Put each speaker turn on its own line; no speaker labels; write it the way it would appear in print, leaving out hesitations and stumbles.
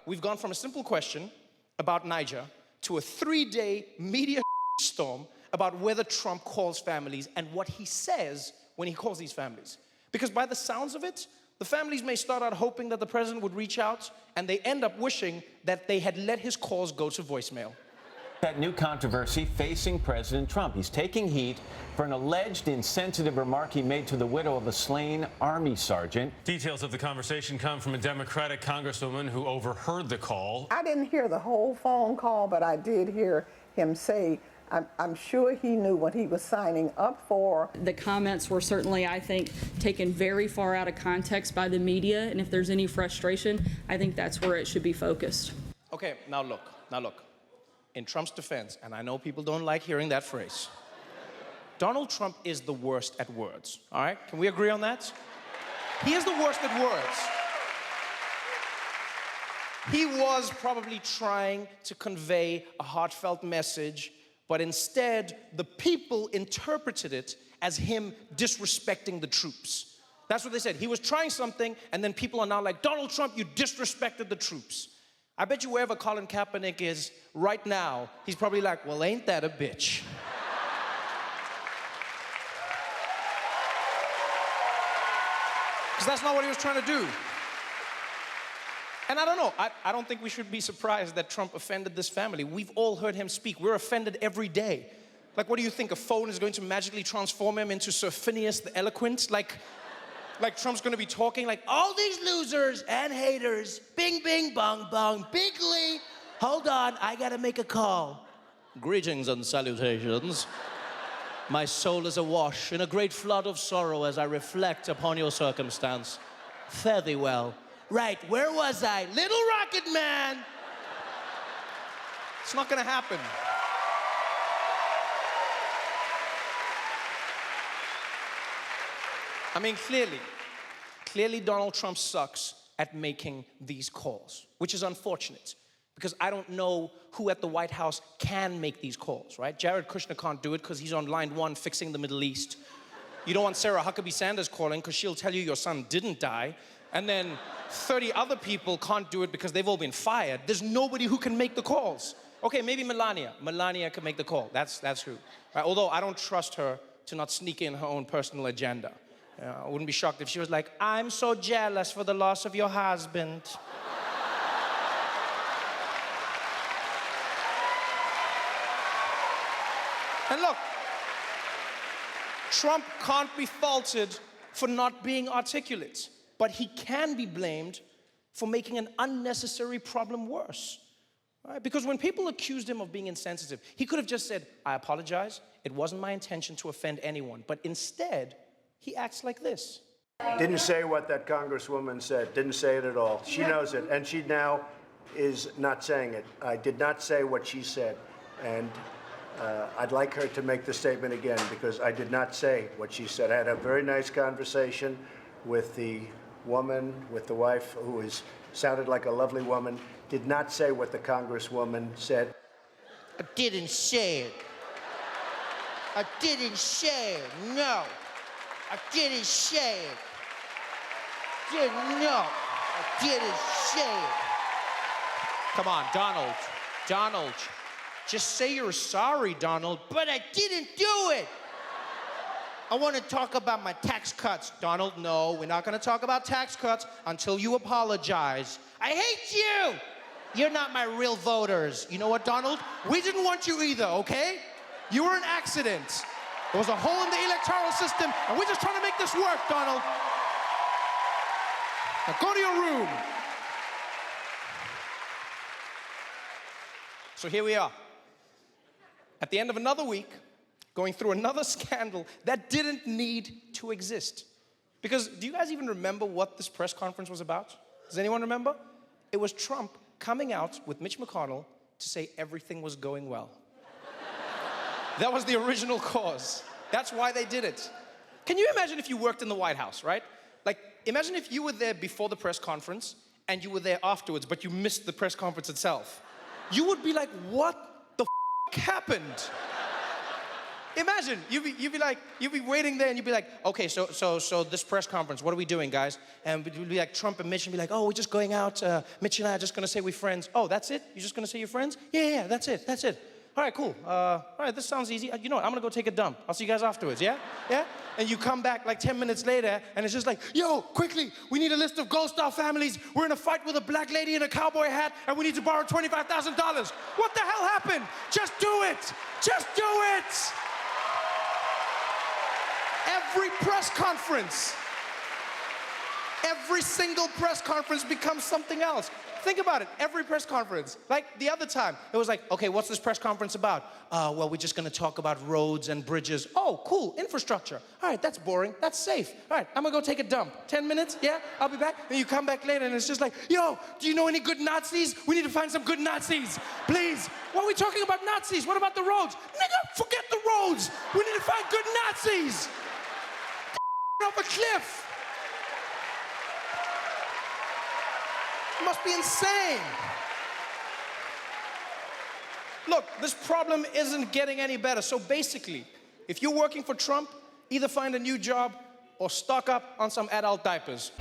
We've gone from a simple question about Niger to a 3-day media storm about whether Trump calls families and what he says when he calls these families. Because by the sounds of it, the families may start out hoping that the president would reach out, and they end up wishing that they had let his calls go to voicemail.
That new controversy facing President Trump. He's taking heat for an alleged insensitive remark he made to the widow of a slain Army sergeant.
Details of the conversation come from a Democratic congresswoman who overheard the call.
I didn't hear the whole phone call, but I did hear him say, I'm sure he knew what he was signing up for.
The comments were certainly, I think, taken very far out of context by the media, and if there's any frustration, I think that's where it should be focused.
Okay, now look. In Trump's defense, and I know people don't like hearing that phrase, Donald Trump is the worst at words, all right? Can we agree on that? He is the worst at words. He was probably trying to convey a heartfelt message, but instead, the people interpreted it as him disrespecting the troops. That's what they said. He was trying something, and then people are now like, Donald Trump, you disrespected the troops. I bet you wherever Colin Kaepernick is right now, he's probably like, well, ain't that a bitch? Because that's not what he was trying to do. And I don't know, I don't think we should be surprised that Trump offended this family. We've all heard him speak. We're offended every day. Like, what do you think? A phone is going to magically transform him into Sir Phineas the Eloquent? Like Trump's gonna be talking like, all these losers and haters, bing, bing, bong, bong, bigly. Hold on, I gotta make a call. Greetings and salutations. My soul is awash in a great flood of sorrow as I reflect upon your circumstance. Fare thee well. Right, where was I? Little Rocket Man! It's not gonna happen. I mean, clearly Donald Trump sucks at making these calls, which is unfortunate, because I don't know who at the White House can make these calls, right? Jared Kushner can't do it because he's on line 1 fixing the Middle East. You don't want Sarah Huckabee Sanders calling because she'll tell you your son didn't die. And then 30 other people can't do it because they've all been fired. There's nobody who can make the calls. Okay, maybe Melania. Melania can make the call. That's who. Right? Although I don't trust her to not sneak in her own personal agenda. I wouldn't be shocked if she was like, I'm so jealous for the loss of your husband. And look, Trump can't be faulted for not being articulate, but he can be blamed for making an unnecessary problem worse. Right? Because when people accused him of being insensitive, he could have just said, I apologize, it wasn't my intention to offend anyone. But instead, he acts like this.
Didn't say what that congresswoman said. Didn't say it at all. She knows it, and she now is not saying it. I did not say what she said, and I'd like her to make the statement again, because I did not say what she said. I had a very nice conversation with the woman, with the wife, who sounded like a lovely woman. Did not say what the congresswoman said.
I didn't say it. I didn't say it, no. I didn't say it. No, I didn't say it. Come on, Donald. Just say you're sorry, Donald. But I didn't do it. I want to talk about my tax cuts. Donald, no, we're not going to talk about tax cuts until you apologize. I hate you. You're not my real voters. You know what, Donald? We didn't want you either, okay? You were an accident. There was a hole in the electoral system, and we're just trying to make this work, Donald. Now go to your room. So here we are. At the end of another week, going through another scandal that didn't need to exist. Because do you guys even remember what this press conference was about? Does anyone remember? It was Trump coming out with Mitch McConnell to say everything was going well. That was the original cause. That's why they did it. Can you imagine if you worked in the White House, right? Like, imagine if you were there before the press conference and you were there afterwards, but you missed the press conference itself. You would be like, what the f*** happened? Imagine, you'd be waiting there and you'd be like, okay, so this press conference, what are we doing, guys? And we'd be like Trump and Mitch and be like, oh, we're just going out. Mitch and I are just gonna say we're friends. Oh, that's it? You're just gonna say you're friends? Yeah, that's it. All right, cool. All right, this sounds easy. You know what, I'm gonna go take a dump. I'll see you guys afterwards, yeah? Yeah? And you come back like 10 minutes later and it's just like, yo, quickly, we need a list of Gold Star families. We're in a fight with a black lady in a cowboy hat and we need to borrow $25,000. What the hell happened? Just do it. Just do it. Every press conference, every single press conference becomes something else. Think about it, every press conference. Like the other time, it was like, okay, what's this press conference about? Well, we're just gonna talk about roads and bridges. Oh, cool, infrastructure. All right, that's boring, that's safe. All right, I'm gonna go take a dump. 10 minutes, yeah, I'll be back. And you come back later and it's just like, yo, do you know any good Nazis? We need to find some good Nazis, please. Why are we talking about Nazis? What about the roads? Nigga, forget the roads. We need to find good Nazis. Off a cliff. It must be insane. Look, this problem isn't getting any better. So basically, if you're working for Trump, either find a new job or stock up on some adult diapers.